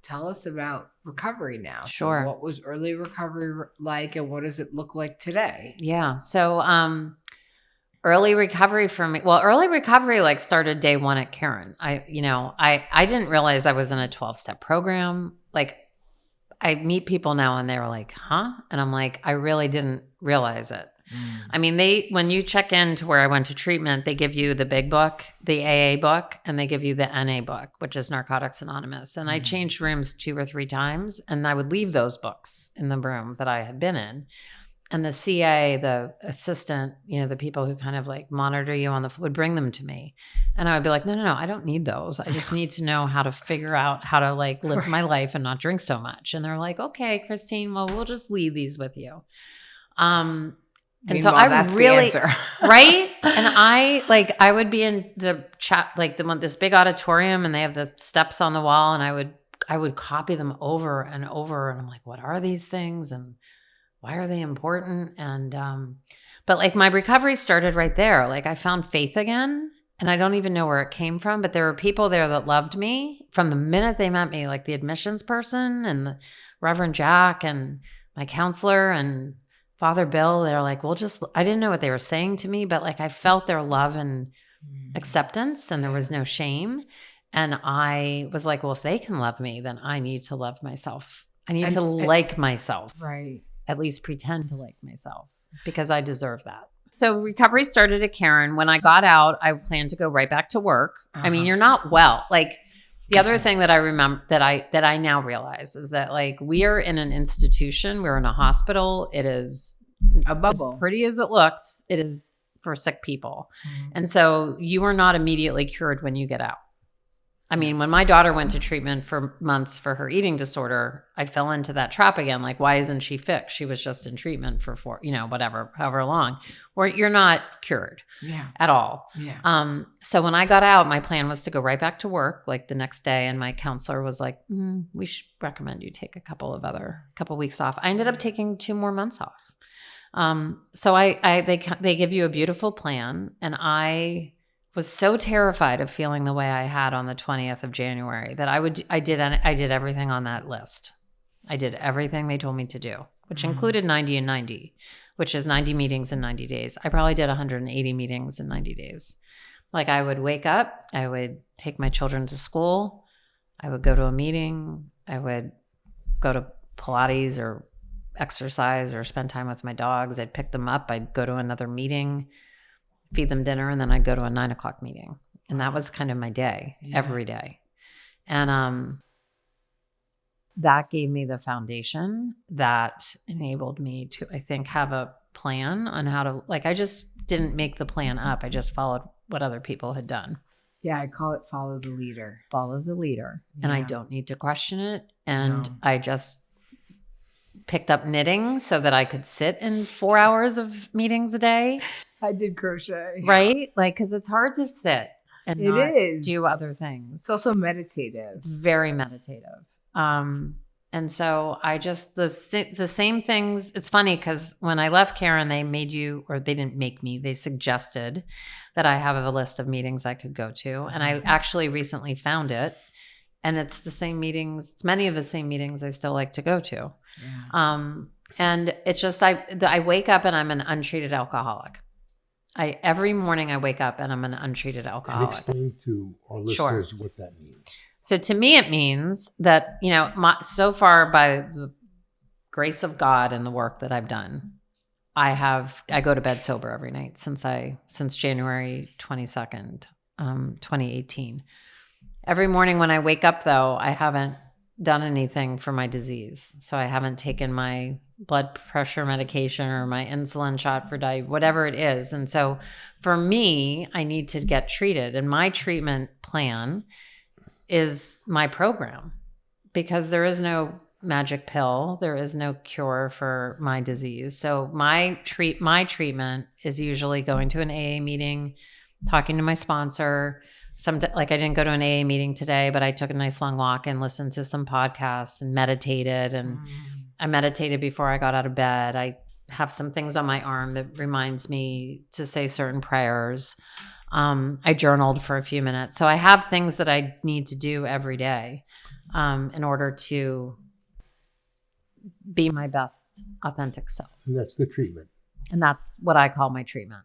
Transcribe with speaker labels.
Speaker 1: tell us about recovery now.
Speaker 2: Sure.
Speaker 1: So what was early recovery like, and what does it look like today?
Speaker 2: Yeah. So early recovery for me, early recovery like started day one at CARON. I didn't realize I was in a 12-step program. Like I meet people now and they're like, huh? And I'm like, I really didn't realize it. I mean, when you check into where I went to treatment, they give you the big book, the AA book, and they give you the NA book, which is Narcotics Anonymous. And I changed rooms 2 or 3 times, and I would leave those books in the room that I had been in. And the CA, the assistant, the people who kind of like monitor you would bring them to me. And I would be like, no, I don't need those. I just need to know how to figure out how to like live my life and not drink so much. And they're like, okay, Christine, well, we'll just leave these with you. And so I
Speaker 1: that's
Speaker 2: really,
Speaker 1: the answer.
Speaker 2: right? And I would be in the chat, like this big auditorium, and they have the steps on the wall, and I would copy them over and over. And I'm like, what are these things? And why are they important? And, but like my recovery started right there. Like I found faith again, and I don't even know where it came from, but there were people there that loved me from the minute they met me, like the admissions person and the Reverend Jack and my counselor and Father Bill. They're like, I didn't know what they were saying to me, but like I felt their love and acceptance, and there was no shame. And I was like, well, if they can love me, then I need to love myself. I need to like myself.
Speaker 1: Right.
Speaker 2: At least pretend to like myself, because I deserve that. So recovery started at CARON. When I got out, I planned to go right back to work. I mean, you're not well. Like the other thing that I remember that I now realize is that like we are in an institution, we're in a hospital. It is
Speaker 1: a bubble.
Speaker 2: As pretty as it looks, it is for sick people. And so you are not immediately cured when you get out. I mean, when my daughter went to treatment for months for her eating disorder, I fell into that trap again. Like, why isn't she fixed? She was just in treatment for however long. Or you're not cured at all.
Speaker 1: Yeah.
Speaker 2: So when I got out, my plan was to go right back to work like the next day. And my counselor was like, we should recommend you take a couple weeks off. I ended up taking 2 more months off. So they give you a beautiful plan, and I was so terrified of feeling the way I had on the 20th of January that I did everything on that list. I did everything they told me to do, which included 90 and 90, which is 90 meetings in 90 days. I probably did 180 meetings in 90 days. Like I would wake up, I would take my children to school, I would go to a meeting, I would go to Pilates or exercise or spend time with my dogs. I'd pick them up, I'd go to another meeting, feed them dinner, and then I'd go to a 9:00 meeting. And that was kind of my day, every day. And that gave me the foundation that enabled me to, I think, have a plan on how to, like, I just didn't make the plan up. I just followed what other people had done.
Speaker 1: Yeah, I call it follow the leader.
Speaker 2: Follow the leader. And I don't need to question it. And I just picked up knitting so that I could sit in 4 hours of meetings a day.
Speaker 1: I did crochet.
Speaker 2: Right? Like, because it's hard to sit and not do other things.
Speaker 1: It's also meditative.
Speaker 2: It's very meditative. And so I just, the same things, it's funny because when I left CARON, they didn't make me, they suggested that I have a list of meetings I could go to. And I actually recently found it. And it's the same meetings, it's many of the same meetings I still like to go to. Yeah. And it's just, I wake up and I'm an untreated alcoholic. Every morning I wake up and I'm an untreated alcoholic.
Speaker 3: And explain to our listeners what that means.
Speaker 2: So to me, it means that, so far by the grace of God and the work that I've done, I go to bed sober every night since January 22nd, 2018. Every morning when I wake up, though, I haven't done anything for my disease. So I haven't taken my blood pressure medication or my insulin shot for diabetes, whatever it is. And so for me, I need to get treated. And my treatment plan is my program, because there is no magic pill. There is no cure for my disease. So my treatment is usually going to an AA meeting, talking to my sponsor. Like I didn't go to an AA meeting today, but I took a nice long walk and listened to some podcasts and meditated. And I meditated before I got out of bed. I have some things on my arm that reminds me to say certain prayers. I journaled for a few minutes. So I have things that I need to do every day. in order to be my best authentic self.
Speaker 3: And that's the treatment.
Speaker 2: And that's what I call my treatment.